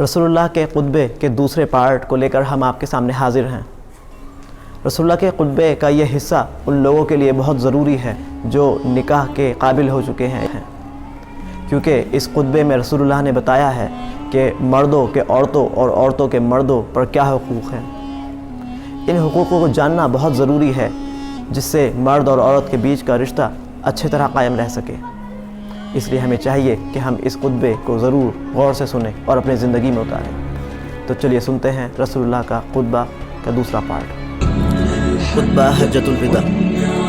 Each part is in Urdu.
رسول اللہ کے خطبے کے دوسرے پارٹ کو لے کر ہم آپ کے سامنے حاضر ہیں۔ رسول اللہ کے خطبے کا یہ حصہ ان لوگوں کے لیے بہت ضروری ہے جو نکاح کے قابل ہو چکے ہیں، کیونکہ اس خطبے میں رسول اللہ نے بتایا ہے کہ مردوں کے عورتوں اور عورتوں کے مردوں پر کیا حقوق ہیں۔ ان حقوقوں کو جاننا بہت ضروری ہے جس سے مرد اور عورت کے بیچ کا رشتہ اچھی طرح قائم رہ سکے۔ اس لیے ہمیں چاہیے کہ ہم اس خطبے کو ضرور غور سے سنیں اور اپنی زندگی میں اتاریں۔ تو چلیے سنتے ہیں رسول اللہ کا خطبہ کا دوسرا پارٹ۔ خطبہ حجۃ الوداع،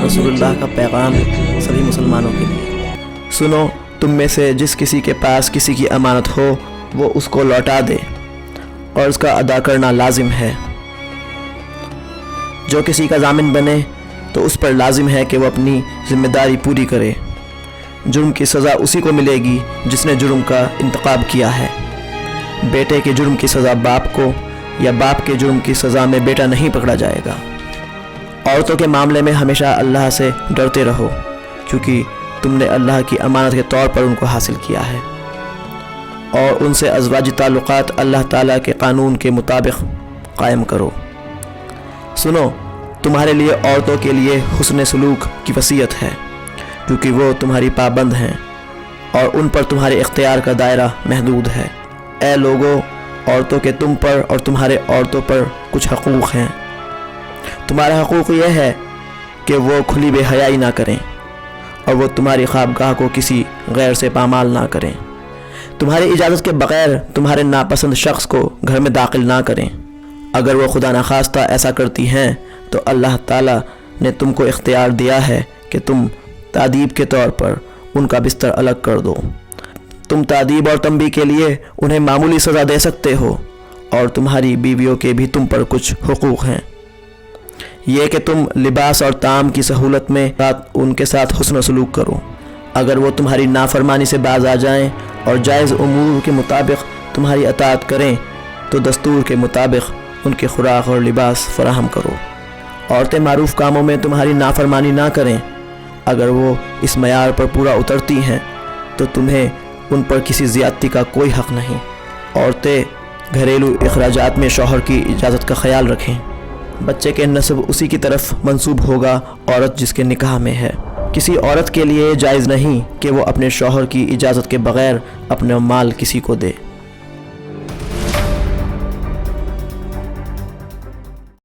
رسول اللہ کا پیغام سبھی مسلمانوں کے لیے۔ سنو، تم میں سے جس کسی کے پاس کسی کی امانت ہو وہ اس کو لوٹا دے اور اس کا ادا کرنا لازم ہے۔ جو کسی کا ضامن بنے تو اس پر لازم ہے کہ وہ اپنی ذمہ داری پوری کرے۔ جرم کی سزا اسی کو ملے گی جس نے جرم کا انتخاب کیا ہے۔ بیٹے کے جرم کی سزا باپ کو یا باپ کے جرم کی سزا میں بیٹا نہیں پکڑا جائے گا۔ عورتوں کے معاملے میں ہمیشہ اللہ سے ڈرتے رہو، کیونکہ تم نے اللہ کی امانت کے طور پر ان کو حاصل کیا ہے، اور ان سے ازواجی تعلقات اللہ تعالیٰ کے قانون کے مطابق قائم کرو۔ سنو، تمہارے لیے عورتوں کے لیے حسن سلوک کی وصیت ہے، کیونکہ وہ تمہاری پابند ہیں اور ان پر تمہارے اختیار کا دائرہ محدود ہے۔ اے لوگو، عورتوں کے تم پر اور تمہارے عورتوں پر کچھ حقوق ہیں۔ تمہارا حقوق یہ ہے کہ وہ کھلی بے حیائی نہ کریں اور وہ تمہاری خوابگاہ کو کسی غیر سے پامال نہ کریں۔ تمہاری اجازت کے بغیر تمہارے ناپسند شخص کو گھر میں داخل نہ کریں۔ اگر وہ خدا نخواستہ ایسا کرتی ہیں تو اللہ تعالیٰ نے تم کو اختیار دیا ہے کہ تم تادیب کے طور پر ان کا بستر الگ کر دو۔ تم تادیب اور تنبیہ کے لیے انہیں معمولی سزا دے سکتے ہو، اور تمہاری بیویوں کے بھی تم پر کچھ حقوق ہیں۔ یہ کہ تم لباس اور طعام کی سہولت میں ان کے ساتھ حسن و سلوک کرو۔ اگر وہ تمہاری نافرمانی سے باز آ جائیں اور جائز امور کے مطابق تمہاری اطاعت کریں تو دستور کے مطابق ان کے خوراک اور لباس فراہم کرو۔ عورتیں معروف کاموں میں تمہاری نافرمانی نہ کریں۔ اگر وہ اس معیار پر پورا اترتی ہیں تو تمہیں ان پر کسی زیادتی کا کوئی حق نہیں۔ عورتیں گھریلو اخراجات میں شوہر کی اجازت کا خیال رکھیں۔ بچے کے نسب اسی کی طرف منسوب ہوگا عورت جس کے نکاح میں ہے۔ کسی عورت کے لیے جائز نہیں کہ وہ اپنے شوہر کی اجازت کے بغیر اپنا مال کسی کو دے۔